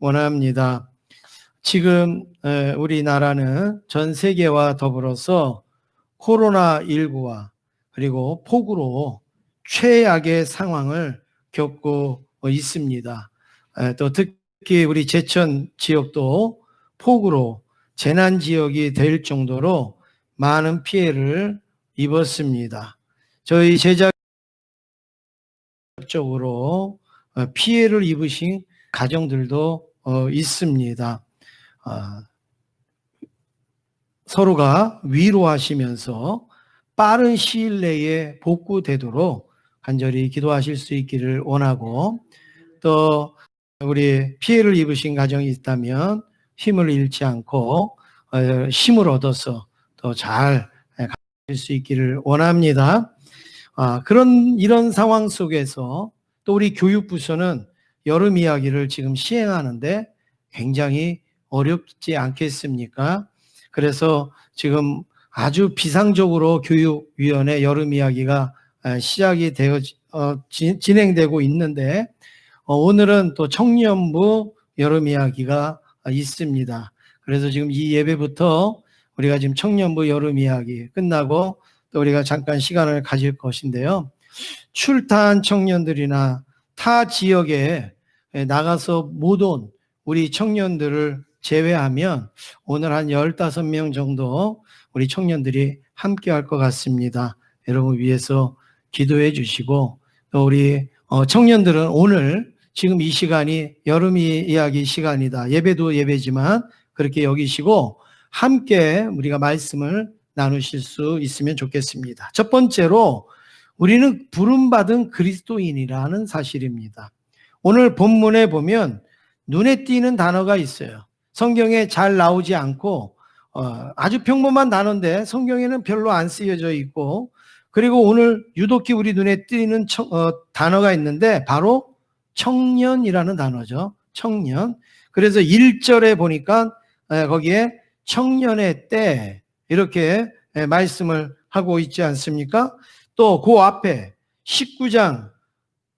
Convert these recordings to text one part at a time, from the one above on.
원합니다. 지금 우리나라는 전 세계와 더불어서 코로나19와 그리고 폭우로 최악의 상황을 겪고 있습니다. 또 특히 우리 제천 지역도 폭우로 재난 지역이 될 정도로 많은 피해를 입었습니다. 저희 제작적으로 피해를 입으신 가정들도 있습니다. 서로가 위로하시면서 빠른 시일 내에 복구되도록 간절히 기도하실 수 있기를 원하고, 또 우리 피해를 입으신 가정이 있다면 힘을 잃지 않고 힘을 얻어서 더 잘 갈 수 있기를 원합니다. 이런 상황 속에서 또 우리 교육부서는 여름 이야기를 지금 시행하는데 굉장히 어렵지 않겠습니까? 그래서 지금 아주 비상적으로 교육위원회 여름 이야기가 시작이 되어 진행되고 있는데, 오늘은 또 청년부 여름 이야기가 있습니다. 그래서 지금 이 예배부터 우리가 지금 청년부 여름 이야기 끝나고 또 우리가 잠깐 시간을 가질 것인데요. 출타한 청년들이나 타 지역에 나가서 못 온 우리 청년들을 제외하면 오늘 한 15명 정도 우리 청년들이 함께 할 것 같습니다. 여러분 위해서 기도해 주시고, 또 우리 청년들은 오늘 지금 이 시간이 여름 이야기 시간이다. 예배도 예배지만 그렇게 여기시고 함께 우리가 말씀을 나누실 수 있으면 좋겠습니다. 첫 번째로 우리는 부름받은 그리스도인이라는 사실입니다. 오늘 본문에 보면 눈에 띄는 단어가 있어요. 성경에 잘 나오지 않고 아주 평범한 단어인데 성경에는 별로 안 쓰여져 있고, 그리고 오늘 유독히 우리 눈에 띄는 단어가 있는데 바로 청년이라는 단어죠. 청년. 그래서 1절에 보니까 거기에 청년의 때 이렇게 말씀을 하고 있지 않습니까? 또 그 앞에 11장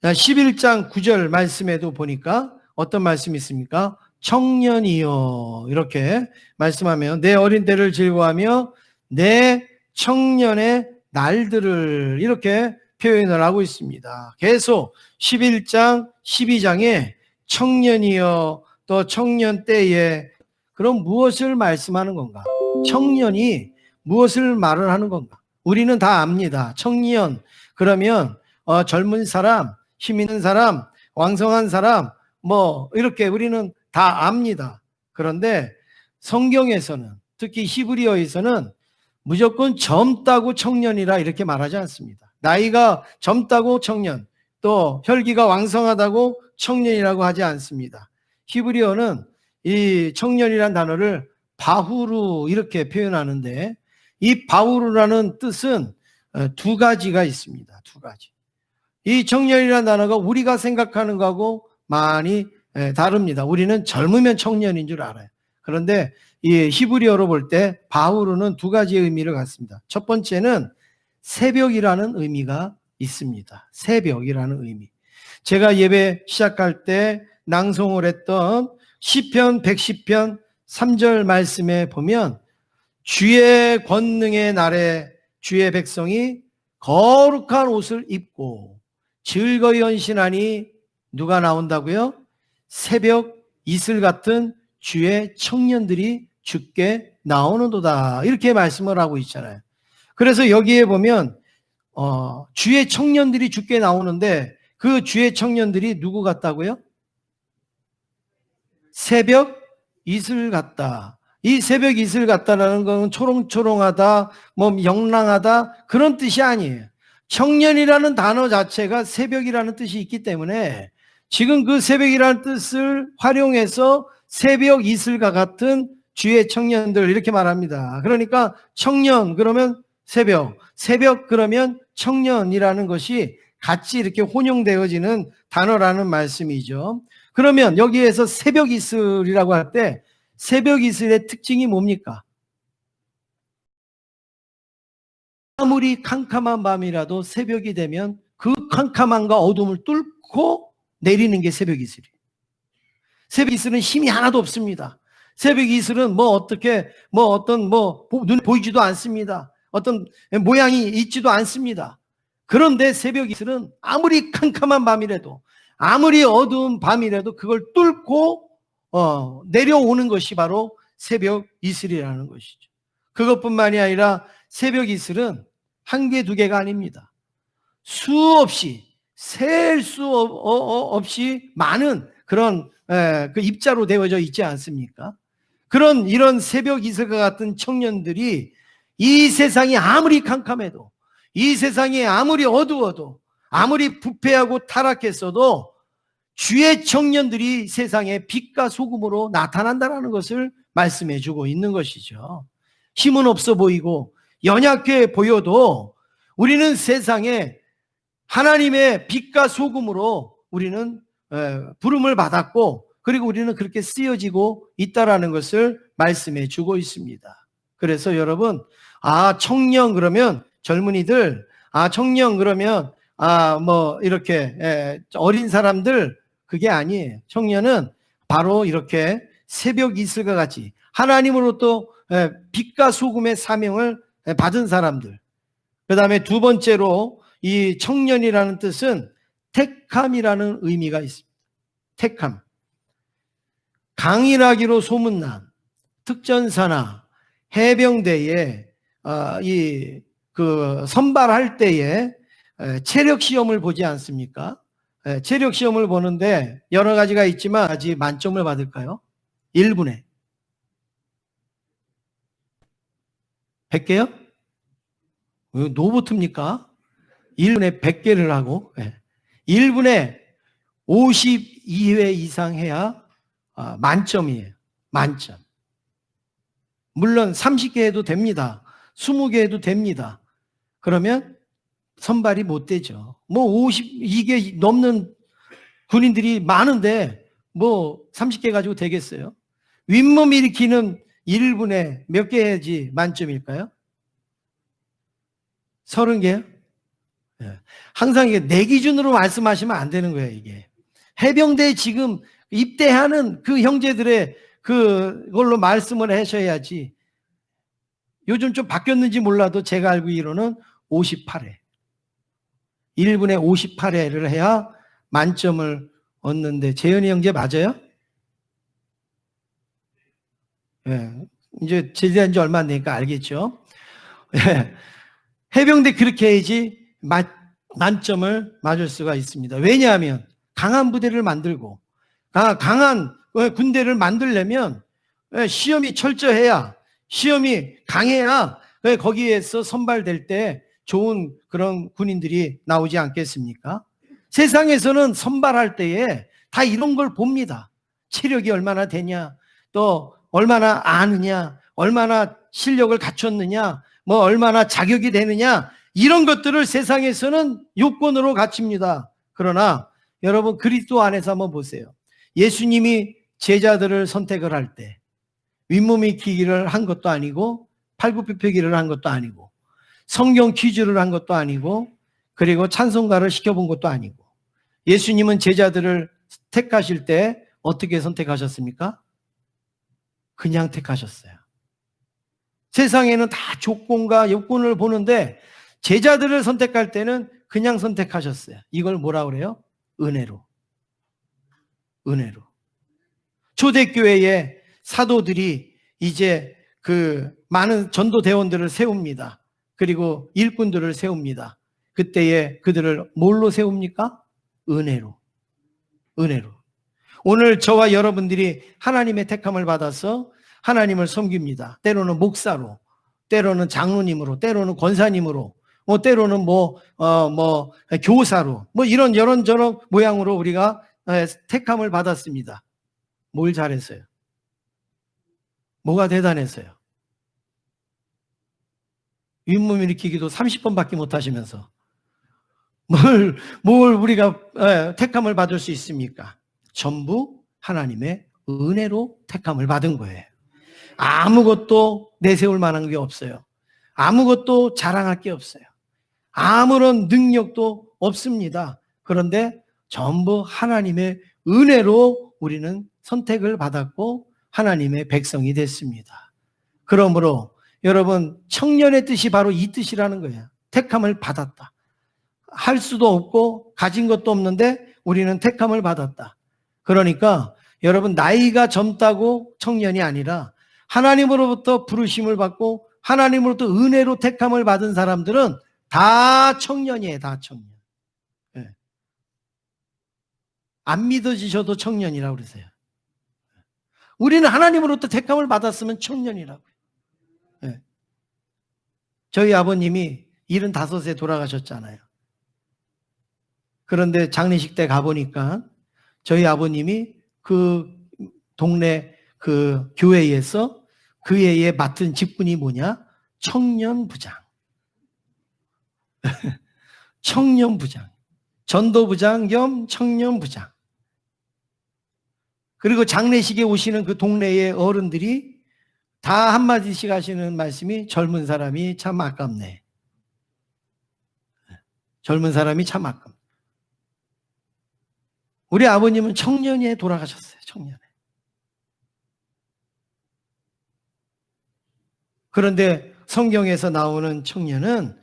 9절 말씀에도 보니까 어떤 말씀이 있습니까? 청년이여 이렇게 말씀하면 내 어린 때를 즐거워하며 내 청년의 날들을 이렇게 표현을 하고 있습니다. 계속 11장 12장에 청년이여 또 청년 때에, 그럼 무엇을 말씀하는 건가? 청년이 무엇을 말을 하는 건가? 우리는 다 압니다. 청년 그러면 젊은 사람, 힘 있는 사람, 왕성한 사람 이렇게 우리는 다 압니다. 그런데 성경에서는 특히 히브리어에서는 무조건 젊다고 청년이라 이렇게 말하지 않습니다. 나이가 젊다고 청년, 또 혈기가 왕성하다고 청년이라고 하지 않습니다. 히브리어는 이 청년이라는 단어를 바후루 이렇게 표현하는데, 이 바후루라는 뜻은 두 가지가 있습니다. 두 가지. 이 청년이라는 단어가 우리가 생각하는 거하고 많이 다릅니다. 우리는 젊으면 청년인 줄 알아요. 그런데 이 히브리어로 볼 때 바후루는 두 가지의 의미를 갖습니다. 첫 번째는 새벽이라는 의미가 있습니다. 새벽이라는 의미. 제가 예배 시작할 때 낭송을 했던 시편 110편 3절 말씀에 보면 주의 권능의 날에 주의 백성이 거룩한 옷을 입고 즐거이 헌신하니 누가 나온다고요? 새벽 이슬 같은 주의 청년들이 주께 나오는도다 이렇게 말씀을 하고 있잖아요. 그래서 여기에 보면 주의 청년들이 주께 나오는데 그 주의 청년들이 누구 같다고요? 새벽 이슬 같다. 이 새벽 이슬 같다라는 건 초롱초롱하다, 영랑하다 그런 뜻이 아니에요. 청년이라는 단어 자체가 새벽이라는 뜻이 있기 때문에 지금 그 새벽이라는 뜻을 활용해서 새벽 이슬과 같은 주의 청년들 이렇게 말합니다. 그러니까 청년 그러면 새벽, 새벽 그러면 청년이라는 것이 같이 이렇게 혼용되어지는 단어라는 말씀이죠. 그러면 여기에서 새벽 이슬이라고 할 때 새벽 이슬의 특징이 뭡니까? 아무리 캄캄한 밤이라도 새벽이 되면 그 캄캄함과 어둠을 뚫고 내리는 게 새벽 이슬이에요. 새벽 이슬은 힘이 하나도 없습니다. 새벽 이슬은 눈에 보이지도 않습니다. 어떤 모양이 있지도 않습니다. 그런데 새벽 이슬은 아무리 캄캄한 밤이라도, 아무리 어두운 밤이라도 그걸 뚫고 내려오는 것이 바로 새벽 이슬이라는 것이죠. 그것뿐만이 아니라 새벽 이슬은 한 개, 두 개가 아닙니다. 수없이, 셀 수 없이 많은 그런 그 입자로 되어져 있지 않습니까? 이런 새벽 이슬과 같은 청년들이 이 세상이 아무리 캄캄해도, 이 세상이 아무리 어두워도, 아무리 부패하고 타락했어도 주의 청년들이 세상에 빛과 소금으로 나타난다는 것을 말씀해 주고 있는 것이죠. 힘은 없어 보이고 연약해 보여도 우리는 세상에 하나님의 빛과 소금으로 우리는 부름을 받았고, 그리고 우리는 그렇게 쓰여지고 있다라는 것을 말씀해 주고 있습니다. 그래서 여러분, 청년 그러면 젊은이들, 청년 그러면 이렇게 어린 사람들, 그게 아니에요. 청년은 바로 이렇게 새벽 이슬과 같이 하나님으로부터 빛과 소금의 사명을 받은 사람들. 그 다음에 두 번째로 이 청년이라는 뜻은 택함이라는 의미가 있습니다. 택함. 강인하기로 소문난 특전사나 해병대에 선발할 때에 체력 시험을 보지 않습니까? 체력 시험을 보는데 여러 가지가 있지만 아직 만점을 받을까요? 1분에 100개요? 노보트입니까? 1분에 100개를 하고 1분에 52회 이상 해야 만점이에요. 만점. 물론 30개 해도 됩니다. 20개 해도 됩니다. 그러면 선발이 못 되죠. 52개 넘는 군인들이 많은데 30개 가지고 되겠어요? 윗몸 일으키는 1분에 몇 개 해야지 만점일까요? 30개요? 항상 이게 내 기준으로 말씀하시면 안 되는 거예요, 이게. 해병대에 지금 입대하는 그 형제들의 그걸로 말씀을 하셔야지. 요즘 좀 바뀌었는지 몰라도 제가 알기로는 58회. 1분에 58회를 해야 만점을 얻는데, 재현이 형제 맞아요? 이제 제대한 지 얼마 안 되니까 알겠죠? 해병대 그렇게 해야지 만점을 맞을 수가 있습니다. 왜냐하면 강한 부대를 만들고 강한 군대를 만들려면 시험이 철저해야, 시험이 강해야 거기에서 선발될 때 좋은 그런 군인들이 나오지 않겠습니까? 세상에서는 선발할 때에 다 이런 걸 봅니다. 체력이 얼마나 되냐, 또 얼마나 아느냐, 얼마나 실력을 갖췄느냐, 얼마나 자격이 되느냐, 이런 것들을 세상에서는 요건으로 갖춥니다. 그러나 여러분, 그리스도 안에서 한번 보세요. 예수님이 제자들을 선택을 할 때 윗몸이 기기를 한 것도 아니고 팔굽혀펴기를 한 것도 아니고 성경 퀴즈를 한 것도 아니고 그리고 찬송가를 시켜본 것도 아니고, 예수님은 제자들을 택하실 때 어떻게 선택하셨습니까? 그냥 택하셨어요. 세상에는 다 조건과 요건을 보는데 제자들을 선택할 때는 그냥 선택하셨어요. 이걸 뭐라 그래요? 은혜로. 은혜로. 초대교회의 사도들이 이제 그 많은 전도대원들을 세웁니다. 그리고 일꾼들을 세웁니다. 그때에 그들을 뭘로 세웁니까? 은혜로. 은혜로. 오늘 저와 여러분들이 하나님의 택함을 받아서 하나님을 섬깁니다. 때로는 목사로, 때로는 장로님으로, 때로는 권사님으로, 때로는 교사로, 이런저런 모양으로 우리가 택함을 받았습니다. 뭘 잘했어요? 뭐가 대단했어요? 윗몸 일으키기도 30번밖에 못 하시면서 뭘 우리가 택함을 받을 수 있습니까? 전부 하나님의 은혜로 택함을 받은 거예요. 아무것도 내세울 만한 게 없어요. 아무것도 자랑할 게 없어요. 아무런 능력도 없습니다. 그런데 전부 하나님의 은혜로 우리는 선택을 받았고 하나님의 백성이 됐습니다. 그러므로 여러분, 청년의 뜻이 바로 이 뜻이라는 거예요. 택함을 받았다. 할 수도 없고 가진 것도 없는데 우리는 택함을 받았다. 그러니까 여러분, 나이가 젊다고 청년이 아니라 하나님으로부터 부르심을 받고 하나님으로부터 은혜로 택함을 받은 사람들은 다 청년이에요. 다 청년. 네. 안 믿어지셔도 청년이라고 그러세요. 우리는 하나님으로부터 택함을 받았으면 청년이라고요. 네. 저희 아버님이 75세 돌아가셨잖아요. 그런데 장례식 때 가보니까 저희 아버님이 그 동네 그 교회에서 그 해에 맡은 직분이 뭐냐? 청년부장. 청년부장. 전도부장 겸 청년부장. 그리고 장례식에 오시는 그 동네의 어른들이 다 한마디씩 하시는 말씀이 젊은 사람이 참 아깝네. 젊은 사람이 참 아깝네. 우리 아버님은 청년에 돌아가셨어요. 청년에. 그런데 성경에서 나오는 청년은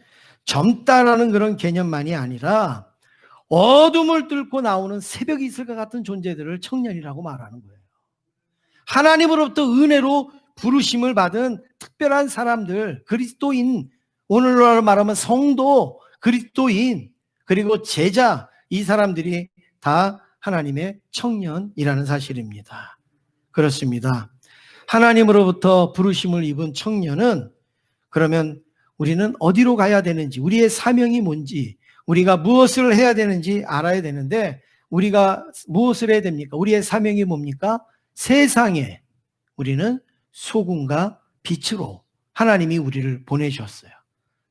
젊다라는 그런 개념만이 아니라 어둠을 뚫고 나오는 새벽이 있을 것 같은 존재들을 청년이라고 말하는 거예요. 하나님으로부터 은혜로 부르심을 받은 특별한 사람들, 그리스도인, 오늘날로 말하면 성도, 그리스도인, 그리고 제자, 이 사람들이 다 하나님의 청년이라는 사실입니다. 그렇습니다. 하나님으로부터 부르심을 입은 청년은 그러면 우리는 어디로 가야 되는지, 우리의 사명이 뭔지, 우리가 무엇을 해야 되는지 알아야 되는데, 우리가 무엇을 해야 됩니까? 우리의 사명이 뭡니까? 세상에 우리는 소금과 빛으로 하나님이 우리를 보내셨어요.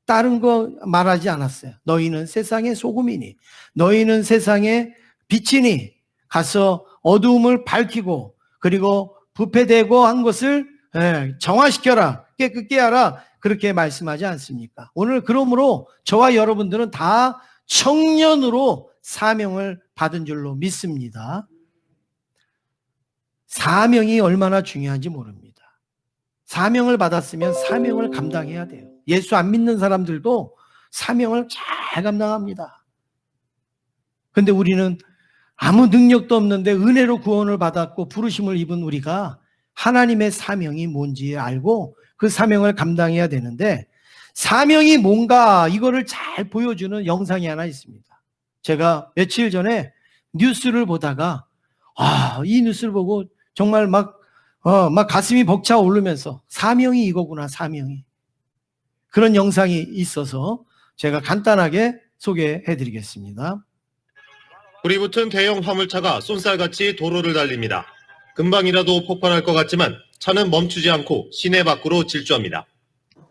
다른 거 말하지 않았어요. 너희는 세상의 소금이니, 너희는 세상의 빛이니, 가서 어두움을 밝히고, 그리고 부패되고 한 것을 정화시켜라, 깨끗게 하라, 그렇게 말씀하지 않습니까? 오늘 그러므로 저와 여러분들은 다 청년으로 사명을 받은 줄로 믿습니다. 사명이 얼마나 중요한지 모릅니다. 사명을 받았으면 사명을 감당해야 돼요. 예수 안 믿는 사람들도 사명을 잘 감당합니다. 그런데 우리는 아무 능력도 없는데 은혜로 구원을 받았고 부르심을 입은 우리가 하나님의 사명이 뭔지 알고 그 사명을 감당해야 되는데, 사명이 뭔가 이거를 잘 보여주는 영상이 하나 있습니다. 제가 며칠 전에 뉴스를 보다가 이 뉴스를 보고 정말 막 가슴이 벅차 오르면서 사명이 이거구나, 사명이. 그런 영상이 있어서 제가 간단하게 소개해 드리겠습니다. 불이 붙은 대형 화물차가 쏜살같이 도로를 달립니다. 금방이라도 폭발할 것 같지만 차는 멈추지 않고 시내 밖으로 질주합니다.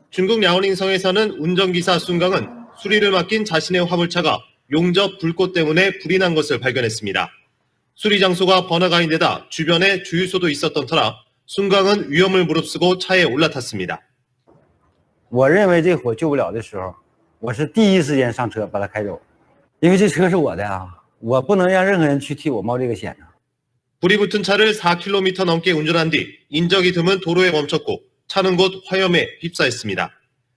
중국 랴오닝성에 사는 운전기사 순강은 수리를 맡긴 자신의 화물차가 용접 불꽃 때문에 불이 난 것을 발견했습니다. 수리 장소가 번화가인데다 주변에 주유소도 있었던 터라 순강은 위험을 무릅쓰고 차에 올라탔습니다. 我认为这火救不了的时候，我是第一时间上车把它开走，因为这车是我的啊，我不能让任何人去替我冒这个险啊。 불이 붙은 차를 4km 넘게 운전한 뒤 인적이 드문 도로에 멈췄고 차는 곧 화염에 휩싸였습니다.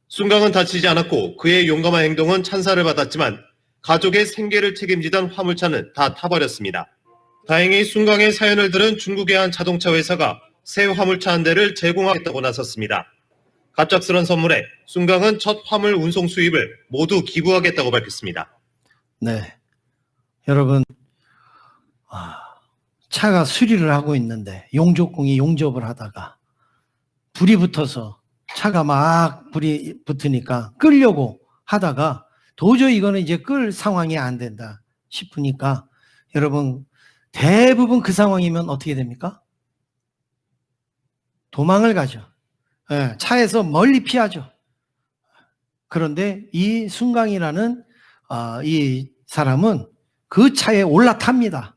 순강은 다치지 않았고 그의 용감한 행동은 찬사를 받았지만 가족의 생계를 책임지던 화물차는 다 타버렸습니다. 다행히 순강의 사연을 들은 중국의 한 자동차 회사가 새 화물차 한 대를 제공하겠다고 나섰습니다. 갑작스런 선물에 순강은 첫 화물 운송 수입을 모두 기부하겠다고 밝혔습니다. 네, 여러분, 차가 수리를 하고 있는데 용접공이 용접을 하다가 불이 붙어서 차가 막 불이 붙으니까 끄려고 하다가 도저히 이거는 이제 끌 상황이 안 된다 싶으니까 여러분, 대부분 그 상황이면 어떻게 됩니까? 도망을 가죠. 차에서 멀리 피하죠. 그런데 이 순강이라는 이 사람은 그 차에 올라탑니다.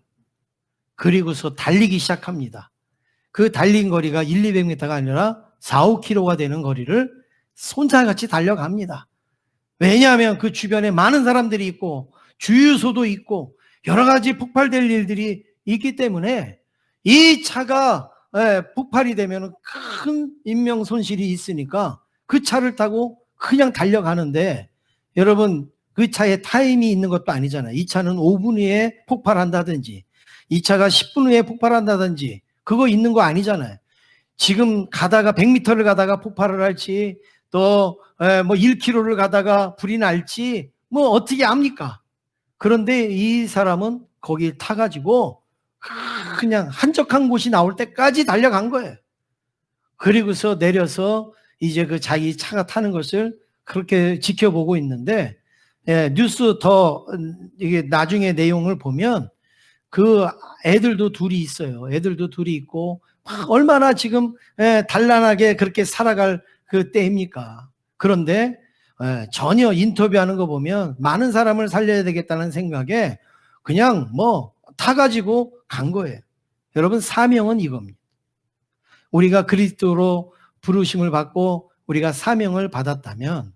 그리고서 달리기 시작합니다. 그 달린 거리가 1, 200m가 아니라 4, 5km가 되는 거리를 손살같이 달려갑니다. 왜냐하면 그 주변에 많은 사람들이 있고 주유소도 있고 여러 가지 폭발될 일들이 있기 때문에 이 차가 폭발이 되면 큰 인명 손실이 있으니까 그 차를 타고 그냥 달려가는데, 여러분 그 차에 타임이 있는 것도 아니잖아요. 이 차는 5분 후에 폭발한다든지 이 차가 10분 후에 폭발한다든지 그거 있는 거 아니잖아요. 지금 가다가 100m를 가다가 폭발을 할지 또 뭐 1km를 가다가 불이 날지 뭐 어떻게 압니까? 그런데 이 사람은 거기 타가지고 그냥 한적한 곳이 나올 때까지 달려간 거예요. 그리고서 내려서 이제 그 자기 차가 타는 것을 그렇게 지켜보고 있는데, 뉴스 더 이게 나중에 내용을 보면 그 애들도 둘이 있어요. 애들도 둘이 있고 막 얼마나 지금 단란하게 그렇게 살아갈 그 때입니까? 그런데 전혀 인터뷰하는 거 보면 많은 사람을 살려야 되겠다는 생각에 그냥 뭐 타가지고 간 거예요. 여러분, 사명은 이겁니다. 우리가 그리스도로 부르심을 받고 우리가 사명을 받았다면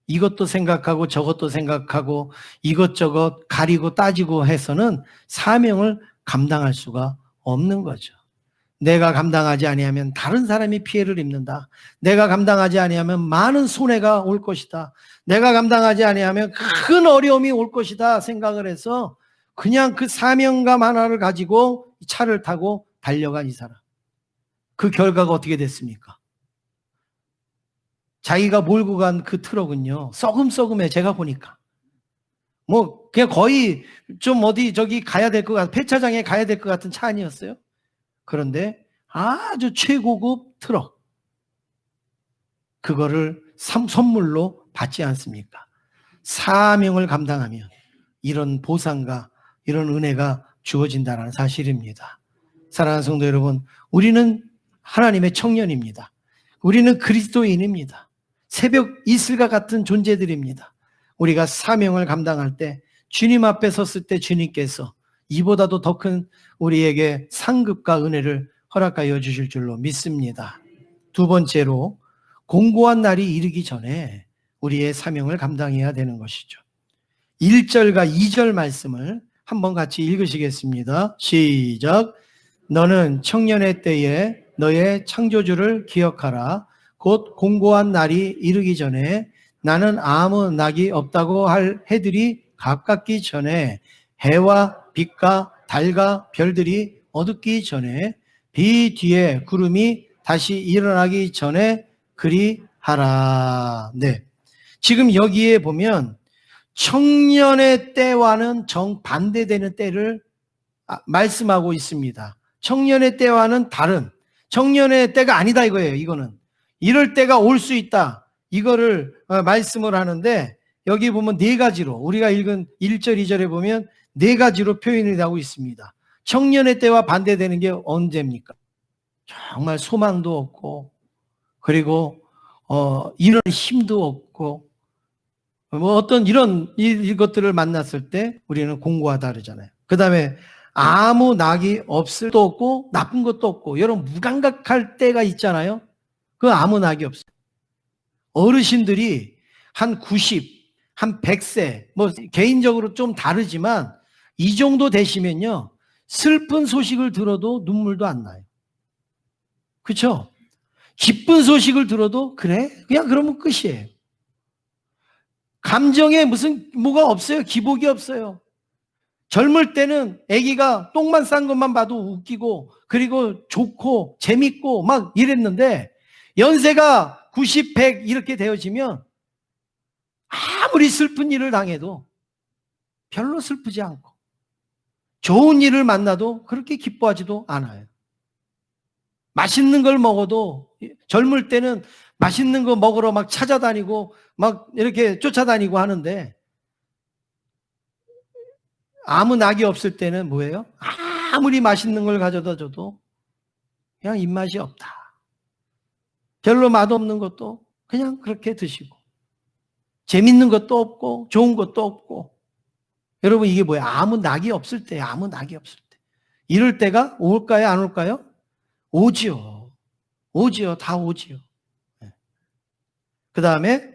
이것도 생각하고 저것도 생각하고 이것저것 가리고 따지고 해서는 사명을 감당할 수가 없는 거죠. 내가 감당하지 아니하면 다른 사람이 피해를 입는다. 내가 감당하지 아니하면 많은 손해가 올 것이다. 내가 감당하지 아니하면 큰 어려움이 올 것이다 생각을 해서 그냥 그 사명감 하나를 가지고 차를 타고 달려간 이 사람. 그 결과가 어떻게 됐습니까? 자기가 몰고 간 그 트럭은요, 썩음썩음해. 제가 보니까 뭐 그냥 거의 좀 어디 저기 가야 될 것 같은, 폐차장에 가야 될 것 같은 차 아니었어요? 그런데 아주 최고급 트럭, 그거를 선물로 받지 않습니까? 사명을 감당하면 이런 보상과 이런 은혜가 주어진다는 사실입니다. 사랑하는 성도 여러분, 우리는 하나님의 청년입니다. 우리는 그리스도인입니다. 새벽 이슬과 같은 존재들입니다. 우리가 사명을 감당할 때, 주님 앞에 섰을 때 주님께서 이보다도 더 큰 우리에게 상급과 은혜를 허락하여 주실 줄로 믿습니다. 두 번째로, 공고한 날이 이르기 전에 우리의 사명을 감당해야 되는 것이죠. 1절과 2절 말씀을 한번 같이 읽으시겠습니다. 시작. 너는 청년의 때에 너의 창조주를 기억하라. 곧 공고한 날이 이르기 전에 나는 아무 낙이 없다고 할 해들이 가깝기 전에, 해와 빛과 달과 별들이 어둡기 전에, 비 뒤에 구름이 다시 일어나기 전에 그리하라. 네. 지금 여기에 보면 청년의 때와는 정반대되는 때를 말씀하고 있습니다. 청년의 때와는 다른, 청년의 때가 아니다 이거예요. 이거는 이럴 때가 올 수 있다, 이거를 말씀을 하는데, 여기 보면 네 가지로, 우리가 읽은 1절 2절에 보면 네 가지로 표현이 나오고 있습니다. 청년의 때와 반대되는 게 언제입니까? 정말 소망도 없고, 그리고 이런 힘도 없고, 뭐 어떤 이런 이것들을 만났을 때 우리는 공고하다 그러잖아요. 그 다음에 아무 낙이 없을 것도 없고 나쁜 것도 없고, 여러분 무감각할 때가 있잖아요. 그 아무 낙이 없어요. 어르신들이 한 90, 한 100세, 뭐 개인적으로 좀 다르지만 이 정도 되시면요, 슬픈 소식을 들어도 눈물도 안 나요. 그렇죠? 기쁜 소식을 들어도 그래? 그냥 그러면 끝이에요. 감정에 무슨 뭐가 없어요. 기복이 없어요. 젊을 때는 아기가 똥만 싼 것만 봐도 웃기고, 그리고 좋고 재밌고 막 이랬는데, 연세가 90, 100 이렇게 되어지면 아무리 슬픈 일을 당해도 별로 슬프지 않고, 좋은 일을 만나도 그렇게 기뻐하지도 않아요. 맛있는 걸 먹어도, 젊을 때는 맛있는 거 먹으러 막 찾아다니고 막 이렇게 쫓아다니고 하는데, 아무 낙이 없을 때는 뭐예요? 아무리 맛있는 걸 가져다 줘도 그냥 입맛이 없다. 별로 맛없는 것도 그냥 그렇게 드시고, 재밌는 것도 없고 좋은 것도 없고. 여러분, 이게 뭐예요? 아무 낙이 없을 때, 아무 낙이 없을 때. 이럴 때가 올까요? 안 올까요? 오지요. 오지요. 다 오지요. 그 다음에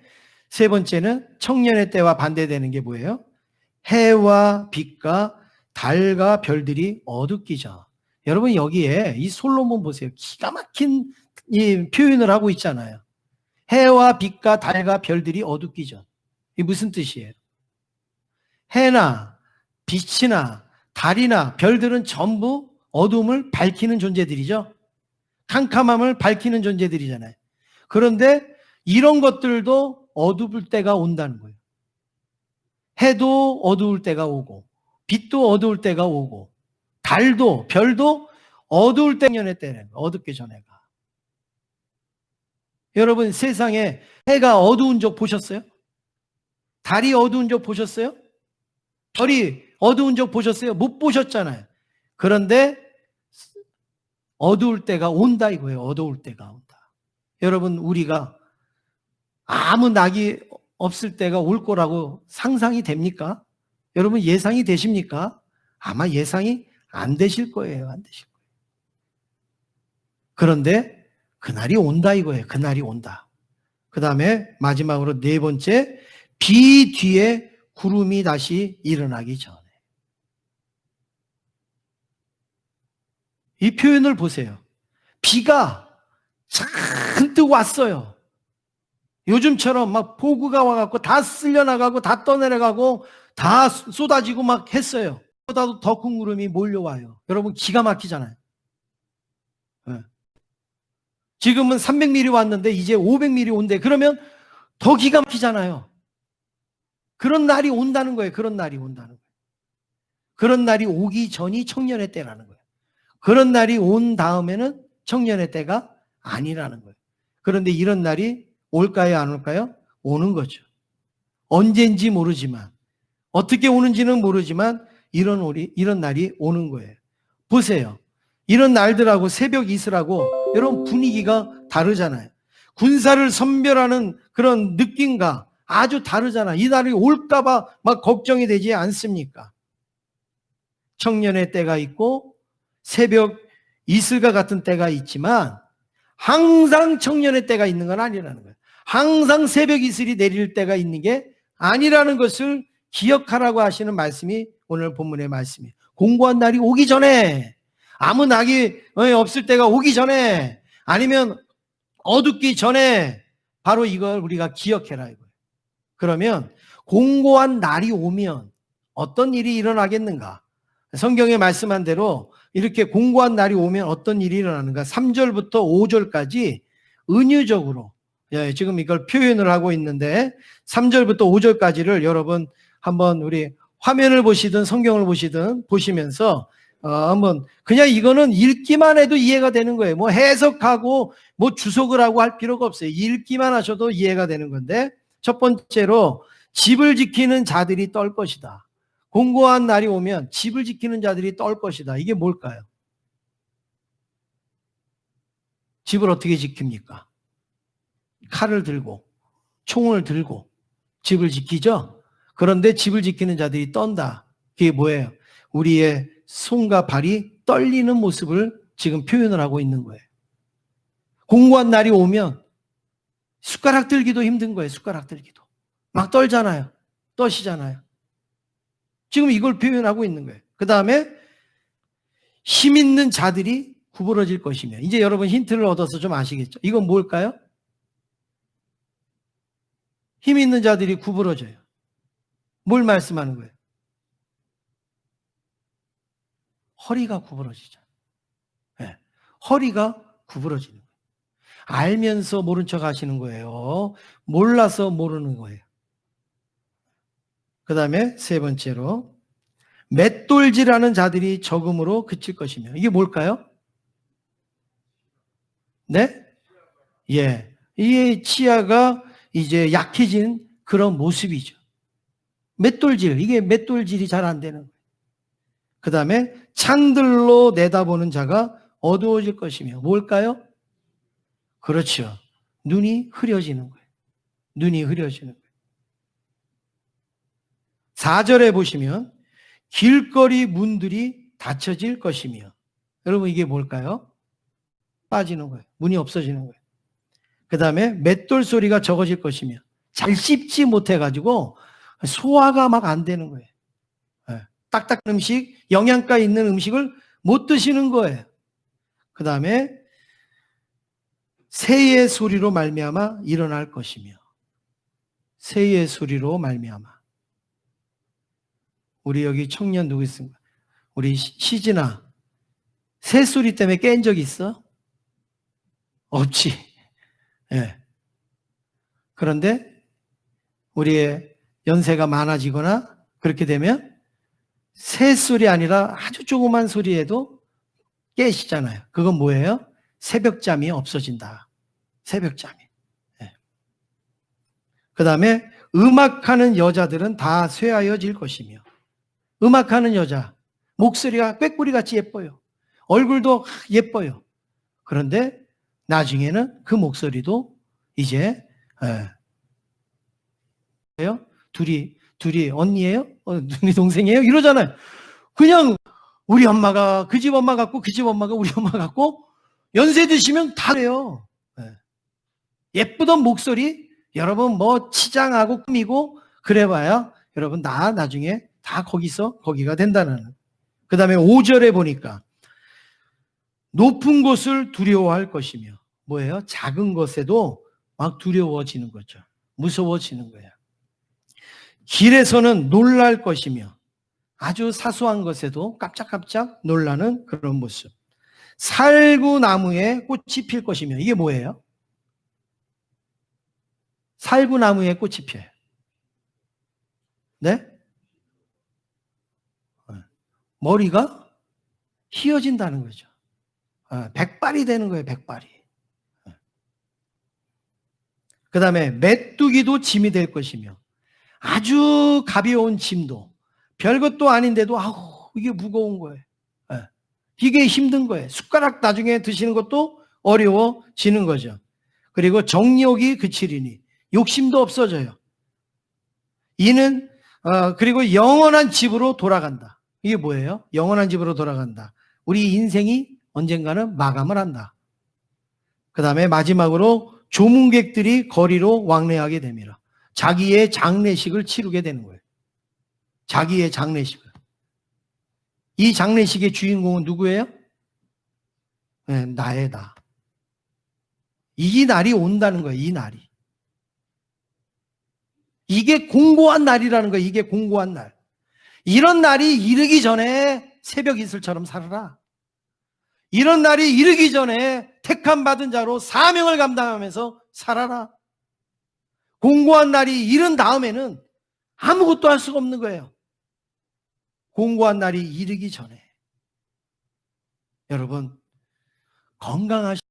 세 번째는 청년의 때와 반대되는 게 뭐예요? 해와 빛과 달과 별들이 어둡기 전. 여러분 여기에 이 솔로몬 보세요. 기가 막힌 이 표현을 하고 있잖아요. 해와 빛과 달과 별들이 어둡기 전. 이게 무슨 뜻이에요? 해나 빛이나 달이나 별들은 전부 어둠을 밝히는 존재들이죠. 캄캄함을 밝히는 존재들이잖아요. 그런데 이런 것들도 어두울 때가 온다는 거예요. 해도 어두울 때가 오고 빛도 어두울 때가 오고 달도 별도 어두울 때 년의 때는 어둡기 전에가. 여러분 세상에 해가 어두운 적 보셨어요? 달이 어두운 적 보셨어요? 별이 어두운 적 보셨어요? 못 보셨잖아요. 그런데 어두울 때가 온다 이거예요. 어두울 때가 온다. 여러분 우리가 아무 낙이 없을 때가 올 거라고 상상이 됩니까? 여러분 예상이 되십니까? 아마 예상이 안 되실 거예요. 안 되실 거예요. 그런데 그날이 온다 이거예요. 그날이 온다. 그 다음에 마지막으로 네 번째, 비 뒤에 구름이 다시 일어나기 전에. 이 표현을 보세요. 비가 잔뜩 왔어요. 요즘처럼 막 폭우가 와갖고 다 쓸려나가고 다 떠내려가고 다 쏟아지고 막 했어요. 보다도 더 큰 구름이 몰려와요. 여러분 기가 막히잖아요. 네. 지금은 300mm 왔는데 이제 500mm 온대. 그러면 더 기가 막히잖아요. 그런 날이 온다는 거예요. 그런 날이 온다는 거예요. 그런 날이 오기 전이 청년의 때라는 거예요. 그런 날이 온 다음에는 청년의 때가 아니라는 거예요. 그런데 이런 날이 올까요? 안 올까요? 오는 거죠. 언제인지 모르지만, 어떻게 오는지는 모르지만 이런 날이 오는 거예요. 보세요. 이런 날들하고 새벽 이슬하고 여러분 분위기가 다르잖아요. 군사를 선별하는 그런 느낌과 아주 다르잖아요. 이 날이 올까봐 막 걱정이 되지 않습니까? 청년의 때가 있고 새벽 이슬과 같은 때가 있지만 항상 청년의 때가 있는 건 아니라는 거예요. 항상 새벽 이슬이 내릴 때가 있는 게 아니라는 것을 기억하라고 하시는 말씀이 오늘 본문의 말씀이에요. 공고한 날이 오기 전에, 아무 낙이 없을 때가 오기 전에, 아니면 어둡기 전에 바로 이걸 우리가 기억해라 이거예요. 그러면 공고한 날이 오면 어떤 일이 일어나겠는가? 성경에 말씀한 대로 이렇게 공고한 날이 오면 어떤 일이 일어나는가? 3절부터 5절까지 은유적으로, 지금 이걸 표현을 하고 있는데 3절부터 5절까지를 여러분 한번 우리 화면을 보시든 성경을 보시든 보시면서 한번 그냥 이거는 읽기만 해도 이해가 되는 거예요. 뭐 해석하고 뭐 주석을 하고 할 필요가 없어요. 읽기만 하셔도 이해가 되는 건데, 첫 번째로 집을 지키는 자들이 떨 것이다. 공고한 날이 오면 집을 지키는 자들이 떨 것이다. 이게 뭘까요? 집을 어떻게 지킵니까? 칼을 들고 총을 들고 집을 지키죠. 그런데 집을 지키는 자들이 떤다. 그게 뭐예요? 우리의 손과 발이 떨리는 모습을 지금 표현을 하고 있는 거예요. 공고한 날이 오면 숟가락 들기도 힘든 거예요. 숟가락 들기도 막 떨잖아요. 떠시잖아요. 지금 이걸 표현하고 있는 거예요. 그 다음에 힘 있는 자들이 구부러질 것이며, 이제 여러분 힌트를 얻어서 좀 아시겠죠? 이건 뭘까요? 힘 있는 자들이 구부러져요. 뭘 말씀하는 거예요? 허리가 구부러지죠. 네. 허리가 구부러지는 거예요. 알면서 모른 척 하시는 거예요. 몰라서 모르는 거예요. 그 다음에 세 번째로 맷돌질하는 자들이 적음으로 그칠 것이며, 이게 뭘까요? 네? 예. 이 치아가 이제 약해진 그런 모습이죠. 맷돌질, 이게 맷돌질이 잘 안 되는 거예요. 그 다음에 창들로 내다보는 자가 어두워질 것이며, 뭘까요? 그렇죠. 눈이 흐려지는 거예요. 눈이 흐려지는 거예요. 4절에 보시면 길거리 문들이 닫혀질 것이며, 여러분 이게 뭘까요? 빠지는 거예요. 문이 없어지는 거예요. 그 다음에 맷돌 소리가 적어질 것이며, 잘 씹지 못해가지고 소화가 막 안 되는 거예요. 딱딱한 음식, 영양가 있는 음식을 못 드시는 거예요. 그 다음에 새의 소리로 말미암아 일어날 것이며, 새의 소리로 말미암아. 우리 여기 청년 누구 있습니까? 우리 시진아, 새 소리 때문에 깬 적 있어? 없지. 예. 그런데 우리의 연세가 많아지거나 그렇게 되면 새 소리 아니라 아주 조그만 소리에도 깨시잖아요. 그건 뭐예요? 새벽잠이 없어진다. 새벽잠이. 예. 그 다음에 음악하는 여자들은 다 쇠하여질 것이며, 음악하는 여자, 목소리가 꾀꼬리같이 예뻐요. 얼굴도 예뻐요. 그런데 나중에는 그 목소리도 이제 둘이 언니예요? 둘이 동생이에요? 이러잖아요. 그냥 우리 엄마가 그 집 엄마 같고 그 집 엄마가 우리 엄마 같고 연세 드시면 다 그래요. 예쁘던 목소리 여러분 뭐 치장하고 꾸미고 그래봐야 여러분 다 나중에 다 거기가 된다는. 그 다음에 5절에 보니까 높은 곳을 두려워할 것이며, 뭐예요? 작은 것에도 막 두려워지는 거죠. 무서워지는 거예요. 길에서는 놀랄 것이며, 아주 사소한 것에도 깜짝깜짝 놀라는 그런 모습. 살구나무에 꽃이 필 것이며, 이게 뭐예요? 살구나무에 꽃이 피어요. 네? 머리가 휘어진다는 거죠. 백발이 되는 거예요, 백발이. 그 다음에 메뚜기도 짐이 될 것이며, 아주 가벼운 짐도 별것도 아닌데도 아우 이게 무거운 거예요. 이게 힘든 거예요. 숟가락 나중에 드시는 것도 어려워지는 거죠. 그리고 정욕이 그치리니 욕심도 없어져요. 이는 그리고 영원한 집으로 돌아간다. 이게 뭐예요? 영원한 집으로 돌아간다. 우리 인생이 언젠가는 마감을 한다. 그 다음에 마지막으로 조문객들이 거리로 왕래하게 됩니다. 자기의 장례식을 치르게 되는 거예요. 자기의 장례식을. 이 장례식의 주인공은 누구예요? 네, 나의 나. 이 날이 온다는 거예요. 이 날이. 이게 공고한 날이라는 거예요. 이게 공고한 날. 이런 날이 이르기 전에 새벽 이슬처럼 살아라. 이런 날이 이르기 전에 택함 받은 자로 사명을 감당하면서 살아라. 공고한 날이 이른 다음에는 아무것도 할 수가 없는 거예요. 공고한 날이 이르기 전에. 여러분, 건강하십니다.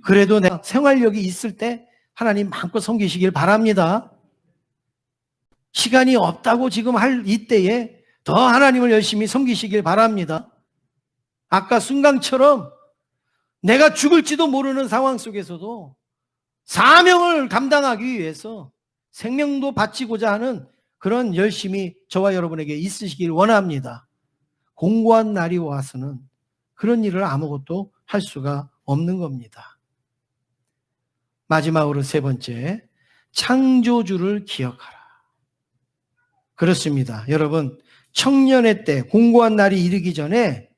그래도 내가 생활력이 있을 때 하나님 마음껏 섬기시길 바랍니다. 시간이 없다고 지금 할 이때에 더 하나님을 열심히 섬기시길 바랍니다. 아까 순간처럼 내가 죽을지도 모르는 상황 속에서도 사명을 감당하기 위해서 생명도 바치고자 하는 그런 열심이 저와 여러분에게 있으시길 원합니다. 공고한 날이 와서는 그런 일을 아무것도 할 수가 없는 겁니다. 마지막으로 세 번째, 창조주를 기억하라. 그렇습니다. 여러분, 청년의 때 공고한 날이 이르기 전에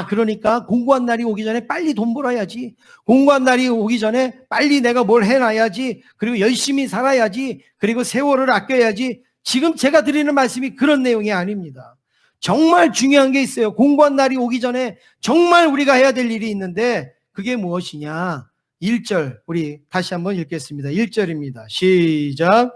그러니까 공고한 날이 오기 전에 빨리 돈 벌어야지. 공고한 날이 오기 전에 빨리 내가 뭘 해놔야지. 그리고 열심히 살아야지. 그리고 세월을 아껴야지. 지금 제가 드리는 말씀이 그런 내용이 아닙니다. 정말 중요한 게 있어요. 공고한 날이 오기 전에 정말 우리가 해야 될 일이 있는데 그게 무엇이냐? 1절 우리 다시 한번 읽겠습니다. 1절입니다. 시작.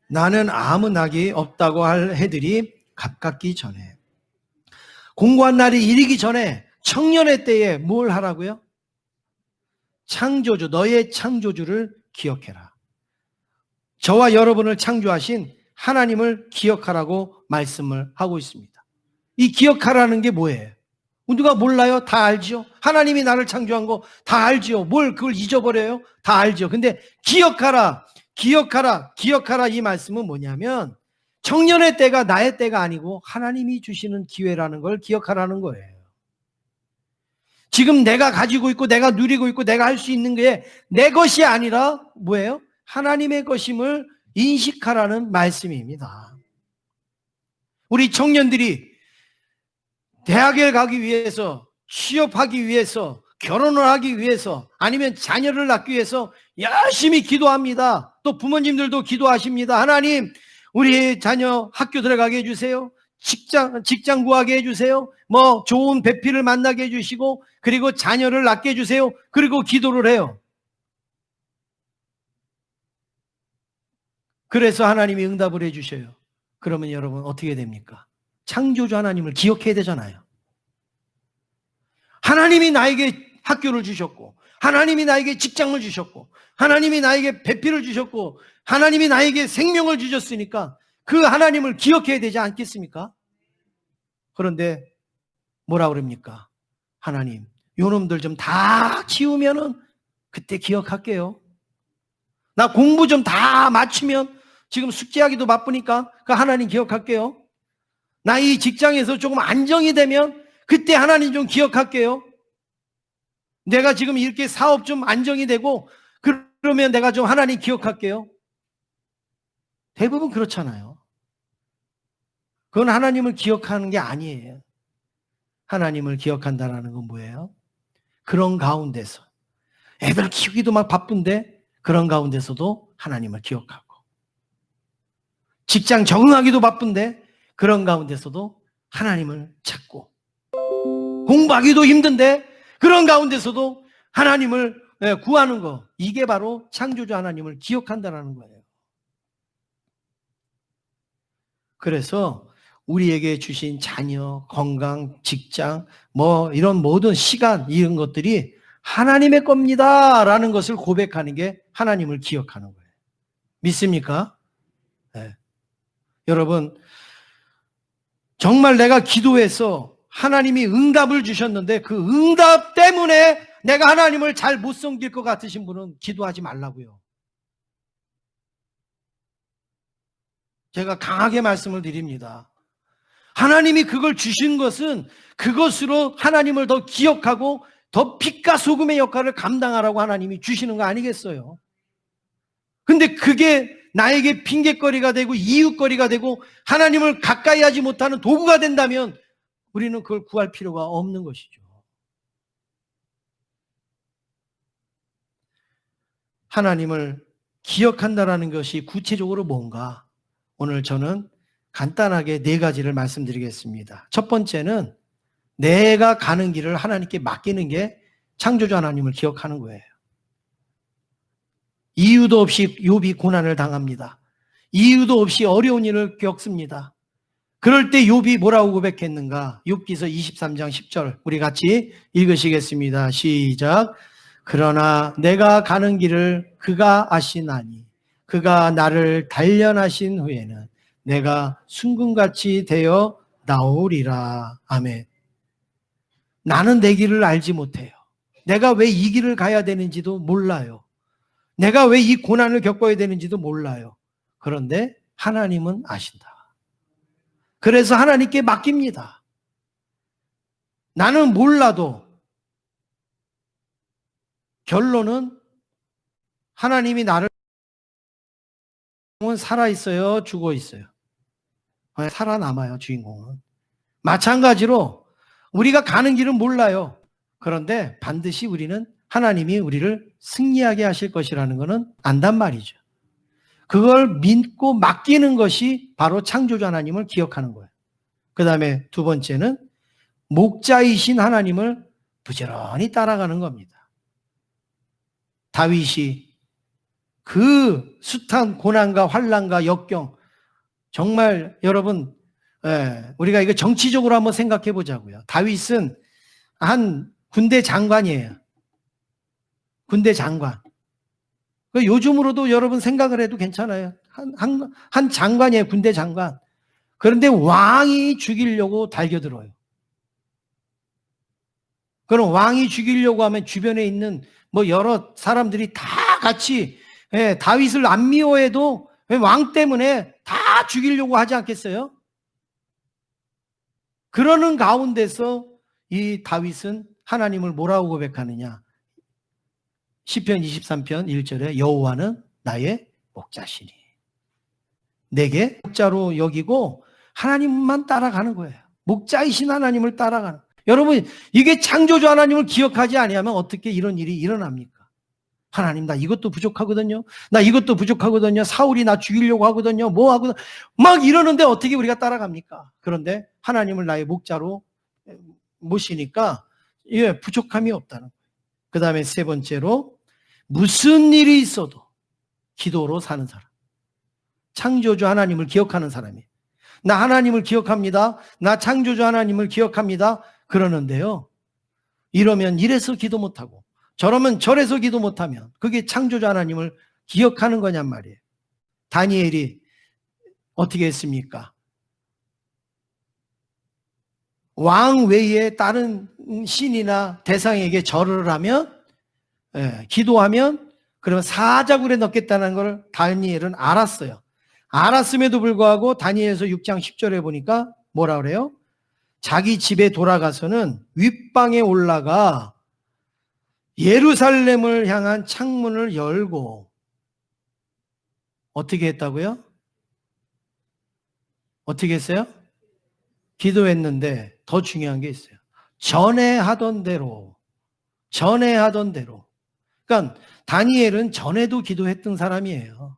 나는 아무 낙이 없다고 할 해들이 가깝기 전에. 공고한 날이 이르기 전에 청년의 때에 뭘 하라고요? 창조주, 너의 창조주를 기억해라. 저와 여러분을 창조하신 하나님을 기억하라고 말씀을 하고 있습니다. 이 기억하라는 게 뭐예요? 누가 몰라요? 다 알죠? 하나님이 나를 창조한 거 다 알죠? 뭘 그걸 잊어버려요? 다 알죠? 근데 기억하라. 기억하라 이 말씀은 뭐냐면 청년의 때가 나의 때가 아니고 하나님이 주시는 기회라는 걸 기억하라는 거예요. 지금 내가 가지고 있고 내가 누리고 있고 내가 할 수 있는 게 내 것이 아니라 뭐예요? 하나님의 것임을 인식하라는 말씀입니다. 우리 청년들이 대학에 가기 위해서, 취업하기 위해서, 결혼을 하기 위해서, 아니면 자녀를 낳기 위해서 열심히 기도합니다. 또 부모님들도 기도하십니다. 하나님, 우리 자녀 학교 들어가게 해주세요. 직장 구하게 해주세요. 뭐 좋은 배필을 만나게 해주시고, 그리고 자녀를 낳게 해주세요. 그리고 기도를 해요. 그래서 하나님이 응답을 해주셔요. 그러면 여러분 어떻게 됩니까? 창조주 하나님을 기억해야 되잖아요. 하나님이 나에게 학교를 주셨고, 하나님이 나에게 직장을 주셨고, 하나님이 나에게 배필을 주셨고, 하나님이 나에게 생명을 주셨으니까 그 하나님을 기억해야 되지 않겠습니까? 그런데 뭐라 그럽니까? 하나님, 요놈들 좀 다 키우면은 그때 기억할게요. 나 공부 좀 다 마치면, 지금 숙제하기도 바쁘니까 그 하나님 기억할게요. 나 이 직장에서 조금 안정이 되면 그때 하나님 좀 기억할게요. 내가 지금 이렇게 사업 좀 안정이 되고 그러면 내가 좀 하나님 기억할게요. 대부분 그렇잖아요. 그건 하나님을 기억하는 게 아니에요. 하나님을 기억한다는 건 뭐예요? 그런 가운데서 애들 키우기도 막 바쁜데 그런 가운데서도 하나님을 기억하고, 직장 적응하기도 바쁜데 그런 가운데서도 하나님을 찾고, 공부하기도 힘든데 그런 가운데서도 하나님을 구하는 거, 이게 바로 창조주 하나님을 기억한다는 거예요. 그래서 우리에게 주신 자녀, 건강, 직장, 뭐 이런 모든 시간, 이런 것들이 하나님의 겁니다 라는 것을 고백하는 게 하나님을 기억하는 거예요. 믿습니까? 네. 여러분, 정말 내가 기도해서 하나님이 응답을 주셨는데 그 응답 때문에 내가 하나님을 잘 못 섬길 것 같으신 분은 기도하지 말라고요. 제가 강하게 말씀을 드립니다. 하나님이 그걸 주신 것은 그것으로 하나님을 더 기억하고 더 빛과 소금의 역할을 감당하라고 하나님이 주시는 거 아니겠어요? 근데 그게 나에게 핑계거리가 되고 이유거리가 되고 하나님을 가까이 하지 못하는 도구가 된다면 우리는 그걸 구할 필요가 없는 것이죠. 하나님을 기억한다는 것이 구체적으로 뭔가, 오늘 저는 간단하게 4가지를 말씀드리겠습니다. 첫 번째는 내가 가는 길을 하나님께 맡기는 게 창조주 하나님을 기억하는 거예요. 이유도 없이 욥이 고난을 당합니다. 이유도 없이 어려운 일을 겪습니다. 그럴 때 욥이 뭐라고 고백했는가? 욥기서 23장 10절 우리 같이 읽으시겠습니다. 시작. 그러나 내가 가는 길을 그가 아시나니 그가 나를 단련하신 후에는 내가 순금같이 되어 나오리라. 아멘. 나는 내 길을 알지 못해요. 내가 왜 이 길을 가야 되는지도 몰라요. 내가 왜 이 고난을 겪어야 되는지도 몰라요. 그런데 하나님은 아신다. 그래서 하나님께 맡깁니다. 나는 몰라도 결론은 하나님이 나를 살아있어요, 죽어있어요? 살아남아요, 주인공은. 마찬가지로 우리가 가는 길은 몰라요. 그런데 반드시 우리는 하나님이 우리를 승리하게 하실 것이라는 것은 안단 말이죠. 그걸 믿고 맡기는 것이 바로 창조주 하나님을 기억하는 거예요. 그 다음에 2번째는 목자이신 하나님을 부지런히 따라가는 겁니다. 다윗이 그 숱한 고난과 환난과 역경, 정말 여러분, 우리가 이거 정치적으로 한번 생각해 보자고요. 다윗은 한 군대 장관이에요. 군대 장관. 요즘으로도 여러분 생각을 해도 괜찮아요. 한 장관이에요, 군대 장관. 그런데 왕이 죽이려고 달겨들어요. 그럼 왕이 죽이려고 하면 주변에 있는 뭐 여러 사람들이 다 같이 다윗을 안 미워해도 왕 때문에 다 죽이려고 하지 않겠어요? 그러는 가운데서 이 다윗은 하나님을 뭐라고 고백하느냐? 시편 23편 1절에 여호와는 나의 목자시니. 내게 목자로 여기고 하나님만 따라가는 거예요. 목자이신 하나님을 따라가는. 여러분, 이게 창조주 하나님을 기억하지 아니하면 어떻게 이런 일이 일어납니까? 하나님, 나 이것도 부족하거든요. 나 이것도 부족하거든요. 사울이 나 죽이려고 하거든요. 뭐 하거든. 막 이러는데 어떻게 우리가 따라갑니까? 그런데 하나님을 나의 목자로 모시니까 예, 부족함이 없다는 거예요. 그 다음에 세 번째로 무슨 일이 있어도 기도로 사는 사람. 창조주 하나님을 기억하는 사람이에요. 나 하나님을 기억합니다. 나 창조주 하나님을 기억합니다. 그러는데요. 이러면 이래서 기도 못하고 저러면 저래서 기도 못하면 그게 창조주 하나님을 기억하는 거냔 말이에요. 다니엘이 어떻게 했습니까? 왕 외에 다른 신이나 대상에게 절을 하면 기도하면 그러면 사자굴에 넣겠다는 걸 다니엘은 알았어요. 알았음에도 불구하고 다니엘서 6장 10절에 보니까 뭐라 그래요? 자기 집에 돌아가서는 윗방에 올라가 예루살렘을 향한 창문을 열고 어떻게 했다고요? 어떻게 했어요? 기도했는데 더 중요한 게 있어요. 전에 하던 대로. 그러니까 다니엘은 전에도 기도했던 사람이에요.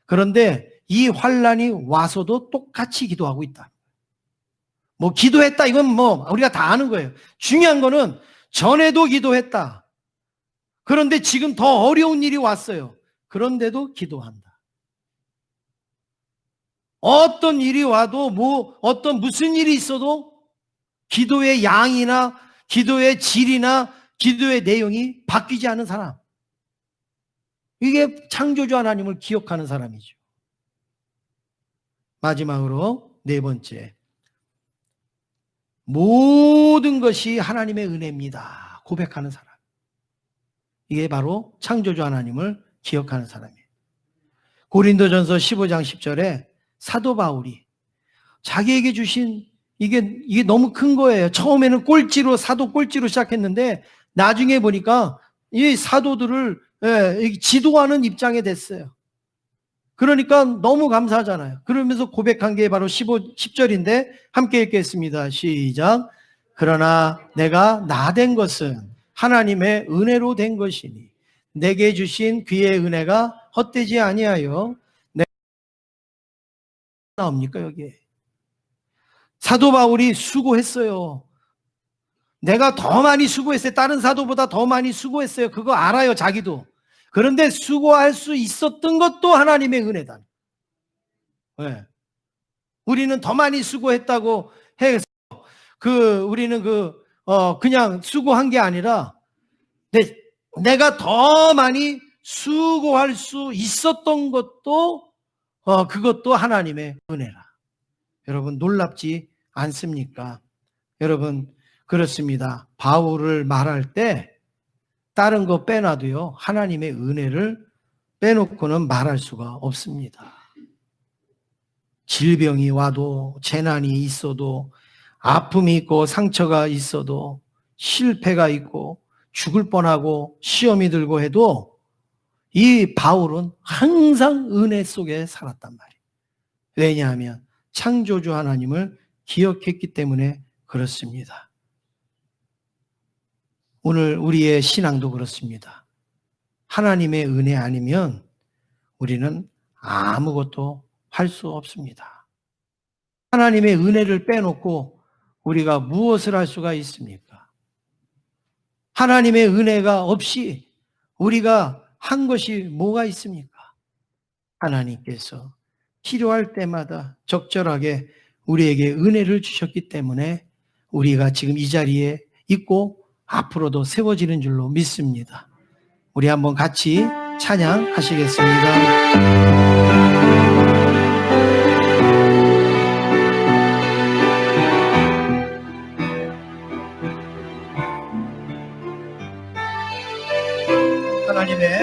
그런데 이 환란이 와서도 똑같이 기도하고 있다. 뭐 기도했다 이건 뭐 우리가 다 아는 거예요. 중요한 거는 전에도 기도했다. 그런데 지금 더 어려운 일이 왔어요. 그런데도 기도한다. 어떤 일이 와도 무슨 일이 있어도 기도의 양이나 기도의 질이나 기도의 내용이 바뀌지 않은 사람. 이게 창조주 하나님을 기억하는 사람이죠. 마지막으로 네 번째. 모든 것이 하나님의 은혜입니다. 고백하는 사람. 이게 바로 창조주 하나님을 기억하는 사람이에요. 고린도전서 15장 10절에 사도 바울이 자기에게 주신 이게 너무 큰 거예요. 처음에는 사도 꼴찌로 시작했는데 나중에 보니까 이 사도들을 지도하는 입장에 됐어요. 그러니까 너무 감사하잖아요. 그러면서 고백한 게 바로 10절인데 함께 읽겠습니다. 시작. 그러나 내가 나된 것은 하나님의 은혜로 된 것이니 내게 주신 그의 은혜가 헛되지 아니하여 나옵니까 여기에? 사도 바울이 수고했어요. 내가 더 많이 수고했어요. 다른 사도보다 더 많이 수고했어요. 그거 알아요 자기도. 그런데 수고할 수 있었던 것도 하나님의 은혜다. 네. 우리는 더 많이 수고했다고 해서 우리는 그냥 수고한 게 아니라 내가 더 많이 수고할 수 있었던 것도 그것도 하나님의 은혜라. 여러분 놀랍지 않습니까? 여러분 그렇습니다. 바울을 말할 때 다른 거 빼놔도요 하나님의 은혜를 빼놓고는 말할 수가 없습니다. 질병이 와도 재난이 있어도 아픔이 있고 상처가 있어도 실패가 있고 죽을 뻔하고 시험이 들고 해도 이 바울은 항상 은혜 속에 살았단 말이에요. 왜냐하면 창조주 하나님을 기억했기 때문에 그렇습니다. 오늘 우리의 신앙도 그렇습니다. 하나님의 은혜 아니면 우리는 아무것도 할 수 없습니다. 하나님의 은혜를 빼놓고 우리가 무엇을 할 수가 있습니까? 하나님의 은혜가 없이 우리가 한 것이 뭐가 있습니까? 하나님께서 필요할 때마다 적절하게 우리에게 은혜를 주셨기 때문에 우리가 지금 이 자리에 있고 앞으로도 세워지는 줄로 믿습니다. 우리 한번 같이 찬양하시겠습니다. 하나님의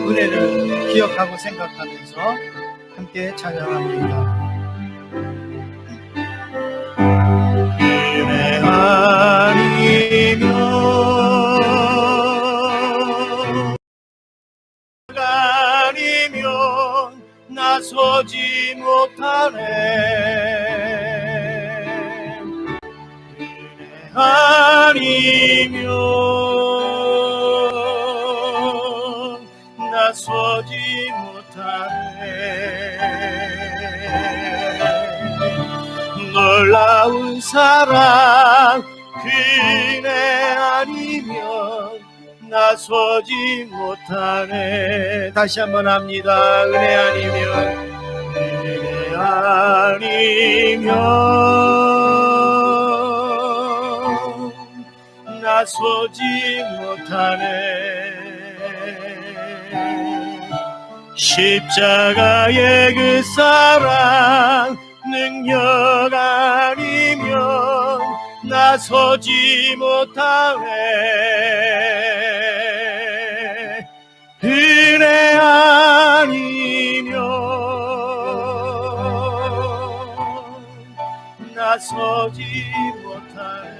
은혜를 기억하고 생각하면서 함께 찬양합니다. 은혜 아니면 나서지 못하네. 아니면 나서지 못하네. 놀라운 사랑 그네 아니면 나서지 못하네. 다시 한번 합니다. 은혜 아니면 나서지 못하네. 십자가의 그 사랑 능력 아니면 나서지 못하네. 은혜 아니면 나서지 못하네.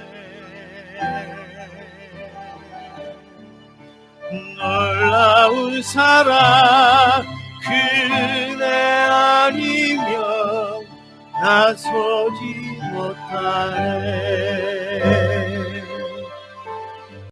놀라운 사랑 그네 아니면 나서지 못하네.